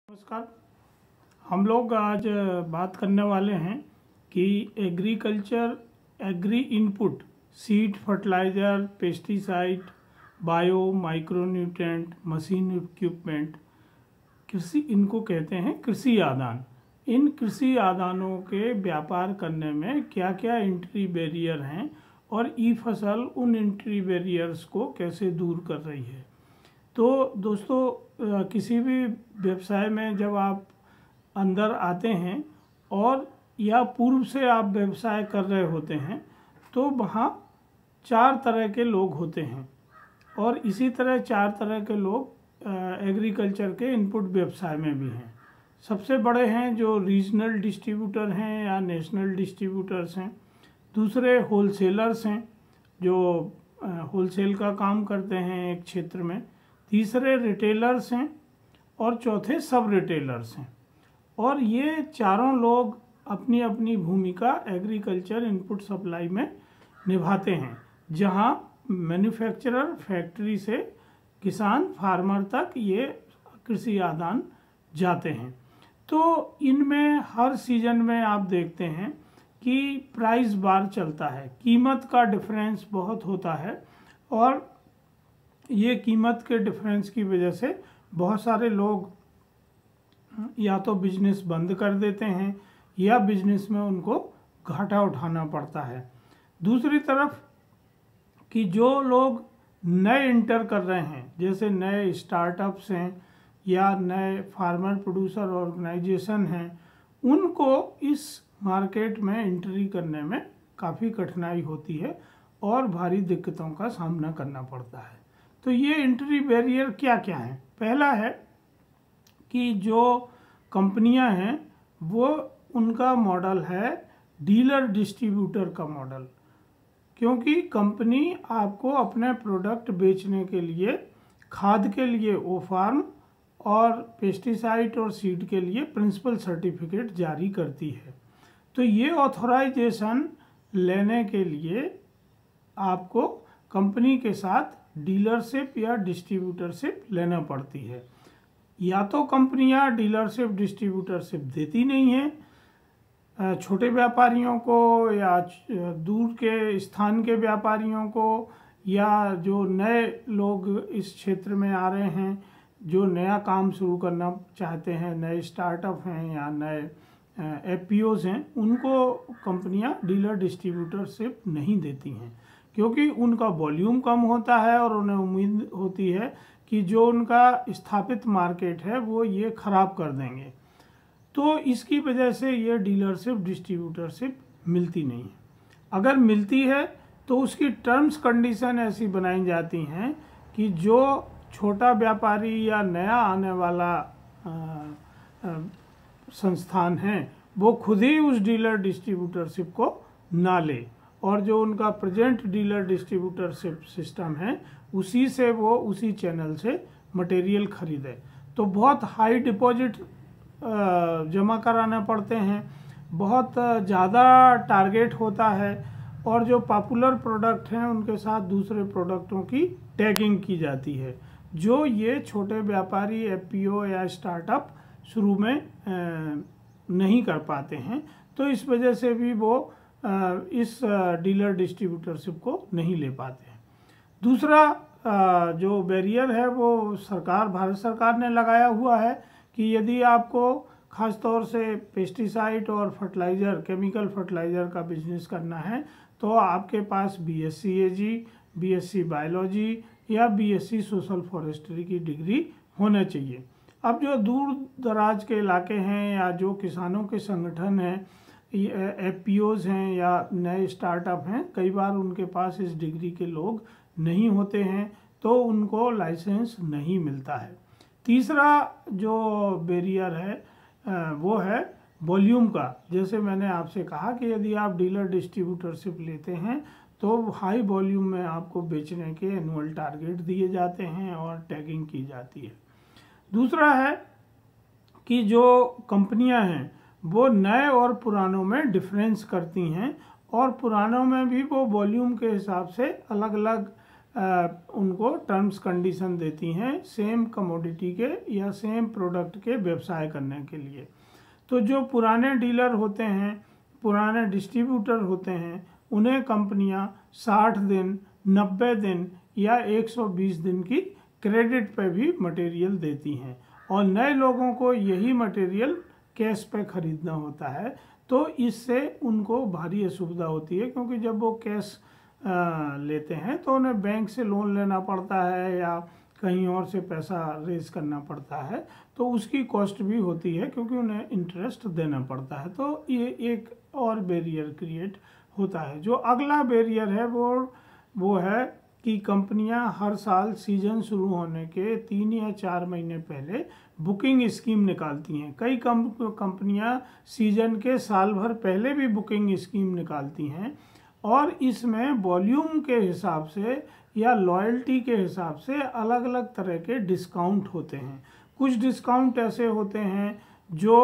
नमस्कार। हम लोग आज बात करने वाले हैं कि agri input, seed, fertiliser, pesticide, bio, micronutrient, machine equipment, कृषि, इनको कहते हैं कृषि आदान। इन कृषि आदानों के व्यापार करने में क्या क्या एंट्री बैरियर हैं और ई फसल उन एंट्री बैरियर्स को कैसे दूर कर रही है। तो दोस्तों, किसी भी व्यवसाय में जब आप अंदर आते हैं और या पूर्व से आप व्यवसाय कर रहे होते हैं तो वहाँ 4 तरह के लोग होते हैं और इसी तरह 4 तरह के लोग एग्रीकल्चर के इनपुट व्यवसाय में भी हैं। सबसे बड़े हैं जो रीजनल डिस्ट्रीब्यूटर हैं या नेशनल डिस्ट्रीब्यूटर्स हैं। दूसरे होलसेलर्स हैं जो होलसेल का काम करते हैं एक क्षेत्र में। तीसरे रिटेलर्स हैं और चौथे सब रिटेलर्स हैं। और ये चारों लोग अपनी अपनी भूमिका एग्रीकल्चर इनपुट सप्लाई में निभाते हैं, जहां मैन्युफैक्चरर फैक्ट्री से किसान फार्मर तक ये कृषि आदान जाते हैं। तो इनमें हर सीजन में आप देखते हैं कि प्राइस बार चलता है, कीमत का डिफरेंस बहुत होता है और ये कीमत के डिफरेंस की वजह से बहुत सारे लोग या तो बिजनेस बंद कर देते हैं या बिजनेस में उनको घाटा उठाना पड़ता है। दूसरी तरफ कि जो लोग नए इंटर कर रहे हैं, जैसे नए स्टार्टअप्स हैं या नए फार्मर प्रोड्यूसर ऑर्गेनाइजेशन हैं, उनको इस मार्केट में एंट्री करने में काफ़ी कठिनाई होती है और भारी दिक्कतों का सामना करना पड़ता है। तो ये एंट्री बैरियर क्या क्या हैं? पहला है कि जो कंपनियां हैं वो उनका मॉडल है डीलर डिस्ट्रीब्यूटर का मॉडल, क्योंकि कंपनी आपको अपने प्रोडक्ट बेचने के लिए, खाद के लिए ओफार्म और पेस्टिसाइड और सीड के लिए प्रिंसिपल सर्टिफिकेट जारी करती है। तो ये ऑथराइजेशन लेने के लिए आपको कंपनी के साथ डीलरशिप या डिस्ट्रीब्यूटरशिप लेना पड़ती है। या तो कंपनियां डीलरशिप डिस्ट्रीब्यूटरशिप देती नहीं हैं छोटे व्यापारियों को या दूर के स्थान के व्यापारियों को, या जो नए लोग इस क्षेत्र में आ रहे हैं, जो नया काम शुरू करना चाहते हैं, नए स्टार्टअप हैं या नए एफपीओज हैं, उनको कंपनियां डीलर डिस्ट्रीब्यूटरशिप नहीं देती हैं, क्योंकि उनका वॉल्यूम कम होता है और उन्हें उम्मीद होती है कि जो उनका स्थापित मार्केट है वो ये खराब कर देंगे। तो इसकी वजह से ये डीलरशिप डिस्ट्रीब्यूटरशिप मिलती नहीं है। अगर मिलती है तो उसकी टर्म्स कंडीशन ऐसी बनाई जाती हैं कि जो छोटा व्यापारी या नया आने वाला संस्थान है वो खुद ही उस डीलर डिस्ट्रीब्यूटरशिप को ना ले और जो उनका प्रेजेंट डीलर डिस्ट्रीब्यूटरशिप सिस्टम है उसी से वो उसी चैनल से मटेरियल खरीदे। तो बहुत हाई डिपॉजिट जमा कराना पड़ते हैं, बहुत ज़्यादा टारगेट होता है और जो पॉपुलर प्रोडक्ट हैं उनके साथ दूसरे प्रोडक्टों की टैगिंग की जाती है, जो ये छोटे व्यापारी एफपीओ या स्टार्टअप शुरू में नहीं कर पाते हैं। तो इस वजह से भी वो इस डीलर डिस्ट्रीब्यूटरशिप को नहीं ले पाते हैं। दूसरा जो बैरियर है वो भारत सरकार ने लगाया हुआ है कि यदि आपको खास तौर से पेस्टिसाइड और फर्टिलाइज़र, केमिकल फर्टिलाइज़र का बिजनेस करना है तो आपके पास बीएससी एजी, बीएससी बायोलॉजी या बीएससी सोशल फॉरेस्ट्री की डिग्री होना चाहिए। अब जो दूर दराज के इलाके हैं या जो किसानों के संगठन हैं, एफपीओज हैं या नए स्टार्टअप हैं, कई बार उनके पास इस डिग्री के लोग नहीं होते हैं तो उनको लाइसेंस नहीं मिलता है। तीसरा जो बैरियर है वो है वॉल्यूम का। जैसे मैंने आपसे कहा कि यदि आप डीलर डिस्ट्रीब्यूटरशिप लेते हैं तो हाई वॉल्यूम में आपको बेचने के एनुअल टारगेट दिए जाते हैं और टैगिंग की जाती है। दूसरा है कि जो कंपनियां हैं वो नए और पुरानों में डिफरेंस करती हैं और पुरानों में भी वो वॉल्यूम के हिसाब से अलग अलग उनको टर्म्स कंडीशन देती हैं सेम कमोडिटी के या सेम प्रोडक्ट के व्यवसाय करने के लिए। तो जो पुराने डीलर होते हैं, पुराने डिस्ट्रीब्यूटर होते हैं, उन्हें कंपनियां 60 दिन, 90 दिन या 120 दिन की क्रेडिट पे भी मटेरियल देती हैं, और नए लोगों को यही मटेरियल कैश पे खरीदना होता है। तो इससे उनको भारी असुविधा होती है, क्योंकि जब वो कैश लेते हैं तो उन्हें बैंक से लोन लेना पड़ता है या कहीं और से पैसा रेज करना पड़ता है, तो उसकी कॉस्ट भी होती है, क्योंकि उन्हें इंटरेस्ट देना पड़ता है। तो ये एक और बैरियर क्रिएट होता है। जो अगला बैरियर है वो है कि कंपनियां हर साल सीजन शुरू होने के 3 या 4 महीने पहले बुकिंग स्कीम निकालती हैं। कई कंपनियां सीजन के साल भर पहले भी बुकिंग स्कीम निकालती हैं, और इसमें वॉल्यूम के हिसाब से या लॉयल्टी के हिसाब से अलग अलग तरह के डिस्काउंट होते हैं। कुछ डिस्काउंट ऐसे होते हैं जो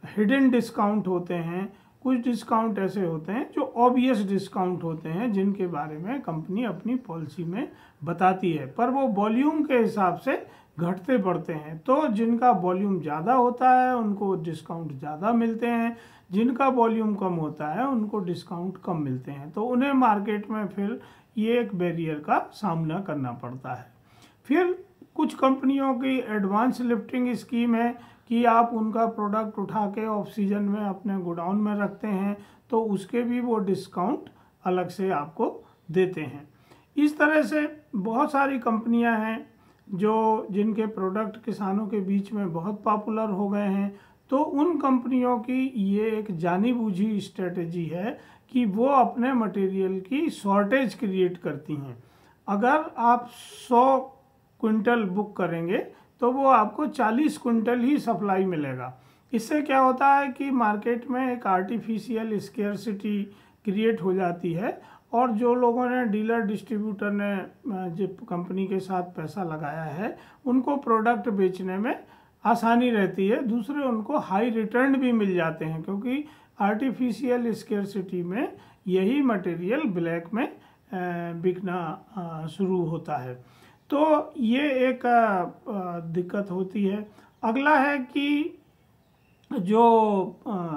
हिडन डिस्काउंट होते हैं, कुछ डिस्काउंट ऐसे होते हैं जो ऑब्वियस डिस्काउंट होते हैं, जिनके बारे में कंपनी अपनी पॉलिसी में बताती है, पर वो वॉल्यूम के हिसाब से घटते बढ़ते हैं। तो जिनका वॉल्यूम ज़्यादा होता है उनको डिस्काउंट ज़्यादा मिलते हैं, जिनका वॉल्यूम कम होता है उनको डिस्काउंट कम मिलते हैं। तो उन्हें मार्केट में फिर ये एक बैरियर का सामना करना पड़ता है। फिर कुछ कंपनियों की एडवांस लिफ्टिंग स्कीम है कि आप उनका प्रोडक्ट उठा के ऑफ सीजन में अपने गोडाउन में रखते हैं, तो उसके भी वो डिस्काउंट अलग से आपको देते हैं। इस तरह से बहुत सारी कंपनियां हैं जिनके प्रोडक्ट किसानों के बीच में बहुत पॉपुलर हो गए हैं। तो उन कंपनियों की ये एक जानी बूझी स्ट्रेटेजी है कि वो अपने मटेरियल की शॉर्टेज क्रिएट करती हैं। अगर आप 100 क्विंटल बुक करेंगे तो वो आपको 40 क्विंटल ही सप्लाई मिलेगा। इससे क्या होता है कि मार्केट में एक आर्टिफिशियल स्केर्सिटी क्रिएट हो जाती है, और जो लोगों ने डीलर डिस्ट्रीब्यूटर ने जो कंपनी के साथ पैसा लगाया है उनको प्रोडक्ट बेचने में आसानी रहती है। दूसरे उनको हाई रिटर्न भी मिल जाते हैं, क्योंकि आर्टिफिशियल स्केर्सिटी में यही मटेरियल ब्लैक में बिकना शुरू होता है। तो ये एक दिक्कत होती है। अगला है कि जो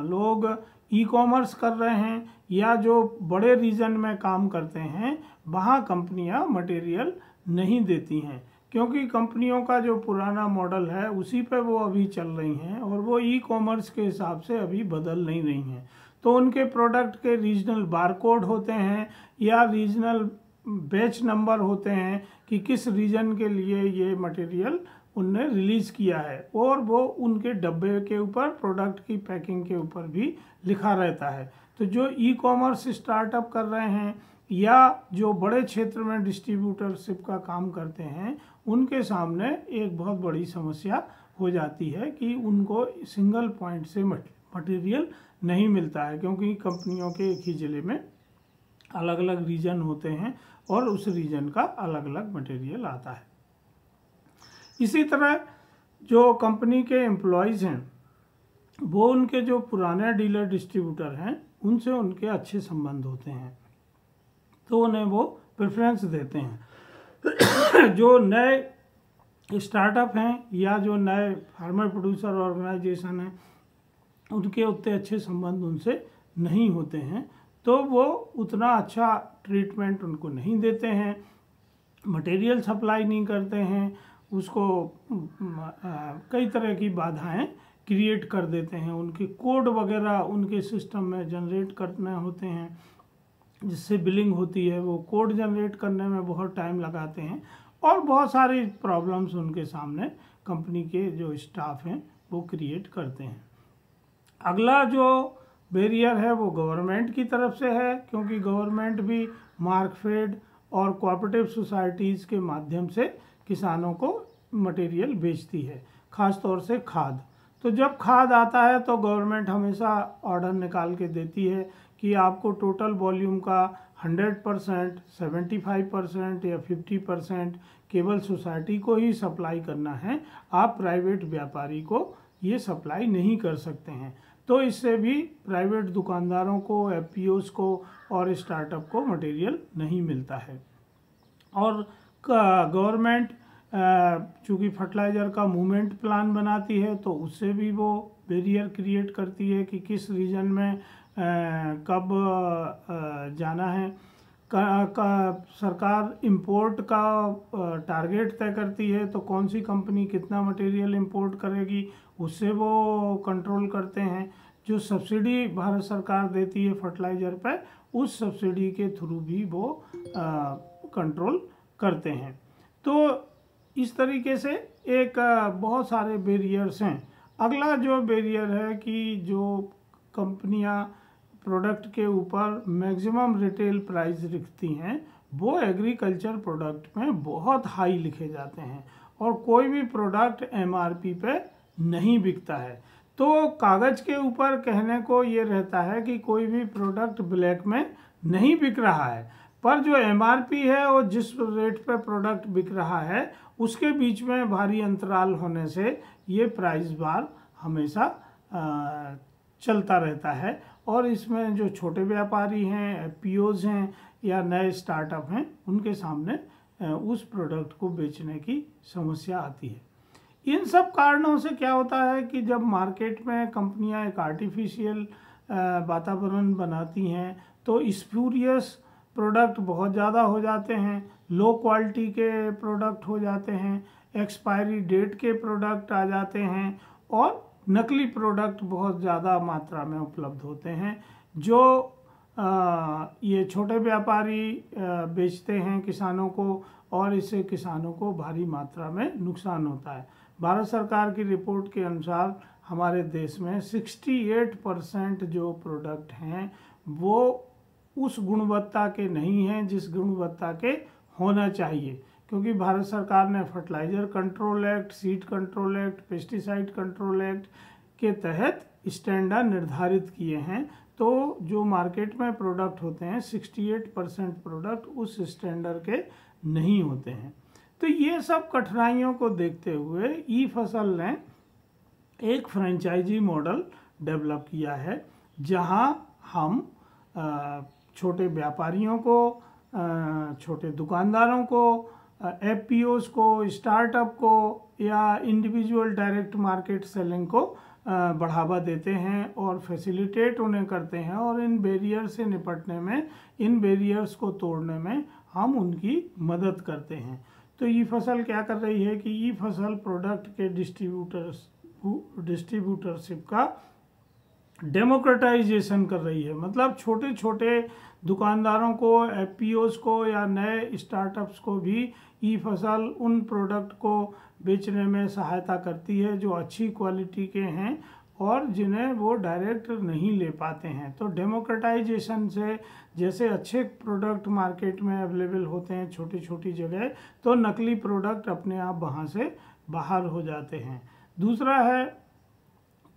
लोग ई कॉमर्स कर रहे हैं या जो बड़े रीजन में काम करते हैं, वहाँ कंपनियाँ मटेरियल नहीं देती हैं, क्योंकि कंपनियों का जो पुराना मॉडल है उसी पे वो अभी चल रही हैं, और वो ई कॉमर्स के हिसाब से अभी बदल नहीं रही हैं। तो उनके प्रोडक्ट के रीजनल बारकोड होते हैं या रीजनल बैच नंबर होते हैं कि किस रीजन के लिए ये मटेरियल उनने रिलीज़ किया है, और वो उनके डब्बे के ऊपर, प्रोडक्ट की पैकिंग के ऊपर भी लिखा रहता है। तो जो ई कॉमर्स स्टार्टअप कर रहे हैं या जो बड़े क्षेत्र में डिस्ट्रीब्यूटरशिप का काम करते हैं, उनके सामने एक बहुत बड़ी समस्या हो जाती है कि उनको सिंगल पॉइंट से मटेरियल नहीं मिलता है, क्योंकि कंपनियों के एक ही ज़िले में अलग अलग रीजन होते हैं और उस रीजन का अलग अलग मटेरियल आता है। इसी तरह जो कंपनी के एम्प्लॉयज़ हैं वो उनके जो पुराने डीलर डिस्ट्रीब्यूटर हैं उनसे उनके अच्छे संबंध होते हैं, तो उन्हें वो प्रेफरेंस देते हैं। जो नए स्टार्टअप हैं या जो नए फार्मर प्रोड्यूसर ऑर्गेनाइजेशन हैं, उनके उतने अच्छे संबंध उनसे नहीं होते हैं, तो वो उतना अच्छा ट्रीटमेंट उनको नहीं देते हैं, मटेरियल सप्लाई नहीं करते हैं, उसको कई तरह की बाधाएं क्रिएट कर देते हैं। उनके कोड वगैरह उनके सिस्टम में जनरेट करने होते हैं, जिससे बिलिंग होती है, वो कोड जनरेट करने में बहुत टाइम लगाते हैं, और बहुत सारी प्रॉब्लम्स उनके सामने कंपनी के जो स्टाफ हैं वो क्रिएट करते हैं। अगला जो बैरियर है वो गवर्नमेंट की तरफ से है, क्योंकि गवर्नमेंट भी मार्कफेड और कोऑपरेटिव सोसाइटीज़ के माध्यम से किसानों को मटेरियल बेचती है, ख़ास तौर से खाद। तो जब खाद आता है तो गवर्नमेंट हमेशा ऑर्डर निकाल के देती है कि आपको टोटल वॉल्यूम का 100%, 75% या 50% केवल सोसाइटी को ही सप्लाई करना है, आप प्राइवेट व्यापारी को ये सप्लाई नहीं कर सकते हैं। तो इससे भी प्राइवेट दुकानदारों को, एफपीओज़ को और स्टार्टअप को मटेरियल नहीं मिलता है। और गवर्नमेंट चूँकि फर्टिलाइज़र का मूवमेंट प्लान बनाती है तो उससे भी वो बैरियर क्रिएट करती है कि किस रीजन में कब जाना है। सरकार इंपोर्ट का टारगेट तय करती है तो कौन सी कंपनी कितना मटेरियल इंपोर्ट करेगी उससे वो कंट्रोल करते हैं। जो सब्सिडी भारत सरकार देती है फर्टिलाइज़र पर, उस सब्सिडी के थ्रू भी वो कंट्रोल करते हैं। तो इस तरीके से एक बहुत सारे बैरियर्स हैं। अगला जो बैरियर है कि जो कंपनियां प्रोडक्ट के ऊपर मैक्सिमम रिटेल प्राइस लिखती हैं वो एग्रीकल्चर प्रोडक्ट में बहुत हाई लिखे जाते हैं और कोई भी प्रोडक्ट एमआरपी पे नहीं बिकता है। तो कागज़ के ऊपर कहने को ये रहता है कि कोई भी प्रोडक्ट ब्लैक में नहीं बिक रहा है, पर जो एमआरपी है और जिस रेट पे प्रोडक्ट बिक रहा है उसके बीच में भारी अंतराल होने से ये प्राइस बार हमेशा चलता रहता है। और इसमें जो छोटे व्यापारी हैं, एफपीओज हैं या नए स्टार्टअप हैं, उनके सामने उस प्रोडक्ट को बेचने की समस्या आती है। इन सब कारणों से क्या होता है कि जब मार्केट में कंपनियां एक आर्टिफिशियल वातावरण बनाती हैं तो स्पूरियस प्रोडक्ट बहुत ज़्यादा हो जाते हैं, लो क्वालिटी के प्रोडक्ट हो जाते हैं, एक्सपायरी डेट के प्रोडक्ट आ जाते हैं और नकली प्रोडक्ट बहुत ज़्यादा मात्रा में उपलब्ध होते हैं जो ये छोटे व्यापारी बेचते हैं किसानों को, और इससे किसानों को भारी मात्रा में नुकसान होता है। भारत सरकार की रिपोर्ट के अनुसार हमारे देश में 68% जो प्रोडक्ट हैं वो उस गुणवत्ता के नहीं हैं जिस गुणवत्ता के होना चाहिए, क्योंकि भारत सरकार ने fertiliser control act, seed control act, pesticide control act के तहत स्टैंडर्ड निर्धारित किए हैं। तो जो मार्केट में प्रोडक्ट होते हैं 68% प्रोडक्ट उस स्टैंडर्ड के नहीं होते हैं। तो ये सब कठिनाइयों को देखते हुए ई फसल ने एक फ्रेंचाइजी मॉडल डेवलप किया है जहां हम छोटे व्यापारियों को, छोटे दुकानदारों को, एफपीओज को, स्टार्टअप को या इंडिविजुअल डायरेक्ट मार्केट सेलिंग को बढ़ावा देते हैं और फैसिलिटेट उन्हें करते हैं और इन बैरियर से निपटने में, इन बैरियर्स को तोड़ने में हम उनकी मदद करते हैं। तो ई फसल क्या कर रही है कि ई फसल प्रोडक्ट के डिस्ट्रीब्यूटरशिप का डेमोक्रेटाइजेशन कर रही है। मतलब छोटे छोटे दुकानदारों को, एफपीओज को या नए स्टार्टअप्स को भी ई फसल उन प्रोडक्ट को बेचने में सहायता करती है जो अच्छी क्वालिटी के हैं और जिन्हें वो डायरेक्ट नहीं ले पाते हैं। तो डेमोक्रेटाइजेशन से जैसे अच्छे प्रोडक्ट मार्केट में अवेलेबल होते हैं छोटी छोटी जगह, तो नकली प्रोडक्ट अपने आप वहाँ से बाहर हो जाते हैं। दूसरा है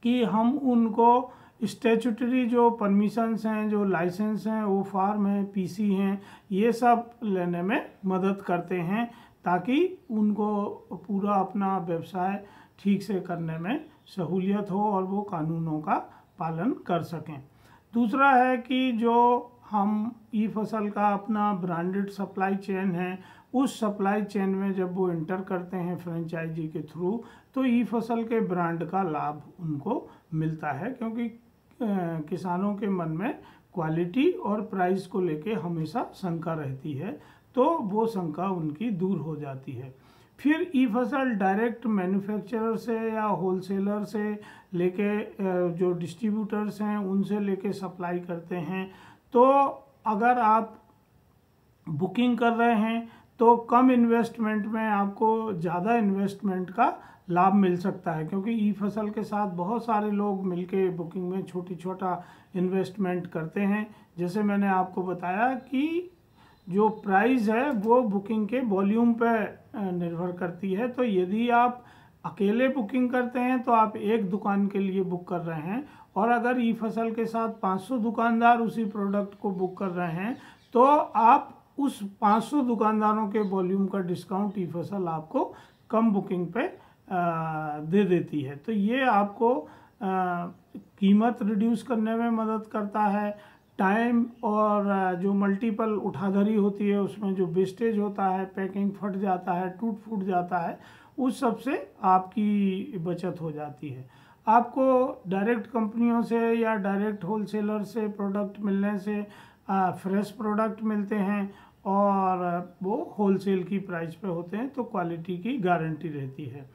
कि हम उनको स्टैट्यूटरी जो परमिशंस हैं, जो लाइसेंस हैं, वो फार्म हैं, पीसी हैं, ये सब लेने में मदद करते हैं ताकि उनको पूरा अपना व्यवसाय ठीक से करने में सहूलियत हो और वो कानूनों का पालन कर सकें। दूसरा है कि जो हम ई फसल का अपना ब्रांडेड सप्लाई चेन है, उस सप्लाई चेन में जब वो इंटर करते हैं फ्रेंचाइजी के थ्रू, तो ई फसल के ब्रांड का लाभ उनको मिलता है, क्योंकि किसानों के मन में क्वालिटी और प्राइस को लेके हमेशा शंका रहती है, तो वो शंका उनकी दूर हो जाती है। फिर ई फसल डायरेक्ट मैन्युफैक्चरर से या होलसेलर से लेके जो डिस्ट्रीब्यूटर्स हैं उनसे लेके सप्लाई करते हैं। तो अगर आप बुकिंग कर रहे हैं तो कम इन्वेस्टमेंट में आपको ज़्यादा इन्वेस्टमेंट का लाभ मिल सकता है, क्योंकि ई फसल के साथ बहुत सारे लोग मिलके बुकिंग में छोटी छोटा इन्वेस्टमेंट करते हैं। जैसे मैंने आपको बताया कि जो प्राइस है वो बुकिंग के वॉल्यूम पर निर्भर करती है। तो यदि आप अकेले बुकिंग करते हैं तो आप एक दुकान के लिए बुक कर रहे हैं, और अगर ई फसल के साथ 500 दुकानदार उसी प्रोडक्ट को बुक कर रहे हैं तो आप उस 500 दुकानदारों के वॉल्यूम का डिस्काउंट ई फसल आपको कम बुकिंग पे दे देती है। तो ये आपको कीमत रिड्यूस करने में मदद करता है, टाइम और जो मल्टीपल उठाधरी होती है उसमें जो वेस्टेज होता है, पैकिंग फट जाता है, टूट फूट जाता है, उस सब से आपकी बचत हो जाती है। आपको डायरेक्ट कंपनियों से या डायरेक्ट होलसेलर से प्रोडक्ट मिलने से फ्रेश प्रोडक्ट मिलते हैं और वो होलसेल की प्राइस पे होते हैं, तो क्वालिटी की गारंटी रहती है।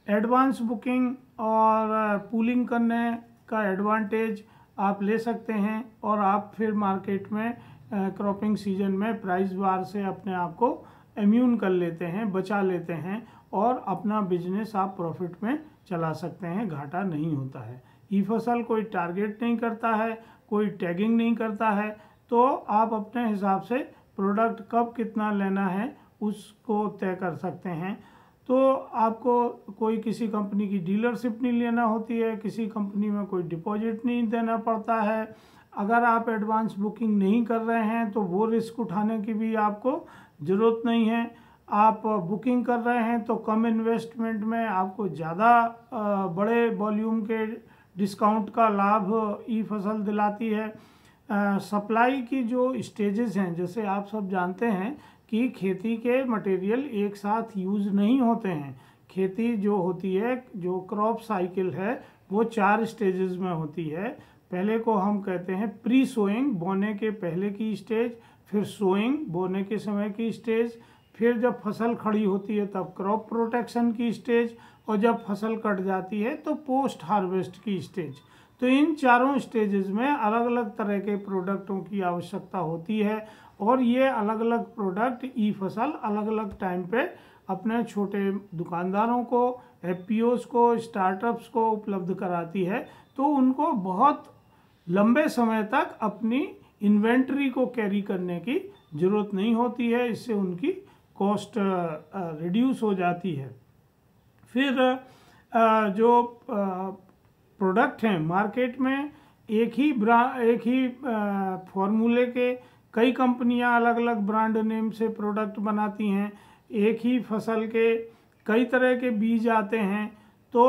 एडवांस बुकिंग और पूलिंग करने का एडवांटेज आप ले सकते हैं और आप फिर मार्केट में क्रॉपिंग सीजन में प्राइस वार से अपने आप को इम्यून कर लेते हैं, बचा लेते हैं और अपना बिजनेस आप प्रॉफिट में चला सकते हैं, घाटा नहीं होता है। ई फसल कोई टारगेट नहीं करता है, कोई टैगिंग नहीं करता है, तो आप अपने हिसाब से प्रोडक्ट कब कितना लेना है उसको तय कर सकते हैं। तो आपको कोई किसी कंपनी की डीलरशिप नहीं लेना होती है, किसी कंपनी में कोई डिपॉजिट नहीं देना पड़ता है। अगर आप एडवांस बुकिंग नहीं कर रहे हैं तो वो रिस्क उठाने की भी आपको ज़रूरत नहीं है। आप बुकिंग कर रहे हैं तो कम इन्वेस्टमेंट में आपको ज़्यादा बड़े वॉल्यूम के डिस्काउंट का लाभ ई फसल दिलाती है। सप्लाई की जो स्टेजेस हैं, जैसे आप सब जानते हैं कि खेती के मटेरियल एक साथ यूज़ नहीं होते हैं। खेती जो होती है, जो क्रॉप साइकिल है, वो 4 स्टेजेस में होती है। पहले को हम कहते हैं प्री सोइंग, बोने के पहले की स्टेज, फिर सोइंग, बोने के समय की स्टेज, फिर जब फसल खड़ी होती है तब क्रॉप प्रोटेक्शन की स्टेज, और जब फसल कट जाती है तो पोस्ट हार्वेस्ट की स्टेज। तो इन चारों स्टेजेस में अलग अलग तरह के प्रोडक्टों की आवश्यकता होती है और ये अलग अलग प्रोडक्ट ई फसल अलग अलग टाइम पे अपने छोटे दुकानदारों को, एफपीओस को, स्टार्टअप्स को उपलब्ध कराती है। तो उनको बहुत लंबे समय तक अपनी इन्वेंट्री को कैरी करने की ज़रूरत नहीं होती है, इससे उनकी कॉस्ट रिड्यूस हो जाती है। फिर जो प्रोडक्ट हैं मार्केट में, एक ही फॉर्मूले के कई कंपनियां अलग अलग ब्रांड नेम से प्रोडक्ट बनाती हैं। एक ही फसल के कई तरह के बीज आते हैं, तो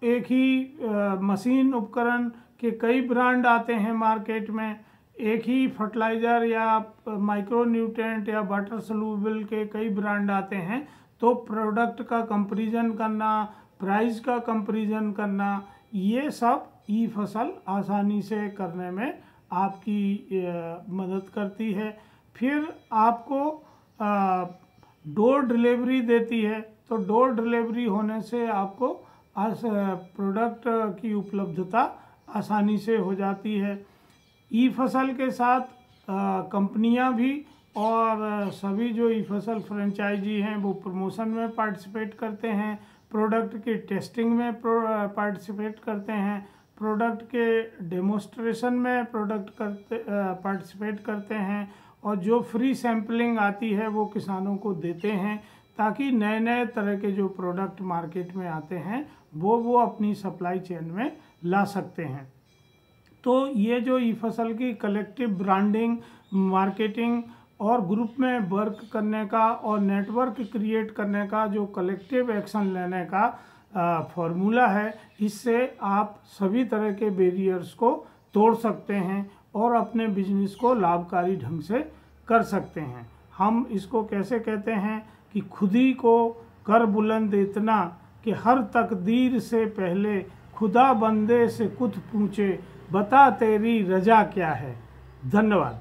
एक ही मशीन उपकरण के कई ब्रांड आते हैं मार्केट में। एक ही फर्टिलाइज़र या माइक्रो न्यूट्रिएंट या वाटर सोल्यूबल के कई ब्रांड आते हैं। तो प्रोडक्ट का कंपैरिजन करना, प्राइस का कंपैरिजन करना, ये सब ई फसल आसानी से करने में आपकी मदद करती है। फिर आपको डोर डिलीवरी देती है, तो डोर डिलीवरी होने से आपको प्रोडक्ट की उपलब्धता आसानी से हो जाती है। ई फसल के साथ कंपनियां भी और सभी जो ई फसल फ्रेंचाइजी हैं वो प्रमोशन में पार्टिसिपेट करते हैं, प्रोडक्ट की टेस्टिंग में पार्टिसिपेट करते हैं, प्रोडक्ट के डेमोस्ट्रेशन में पार्टिसिपेट करते हैं, और जो फ्री सैम्पलिंग आती है वो किसानों को देते हैं, ताकि नए नए तरह के जो प्रोडक्ट मार्केट में आते हैं वो अपनी सप्लाई चेन में ला सकते हैं। तो ये जो ई फसल की कलेक्टिव ब्रांडिंग, मार्केटिंग और ग्रुप में वर्क करने का और नेटवर्क क्रिएट करने का जो कलेक्टिव एक्शन लेने का फॉर्मूला है, इससे आप सभी तरह के बैरियर्स को तोड़ सकते हैं और अपने बिजनेस को लाभकारी ढंग से कर सकते हैं। हम इसको कैसे कहते हैं कि खुदी को कर बुलंद इतना कि हर तकदीर से पहले खुदा बंदे से कुछ पूछे, बता तेरी रजा क्या है। धन्यवाद।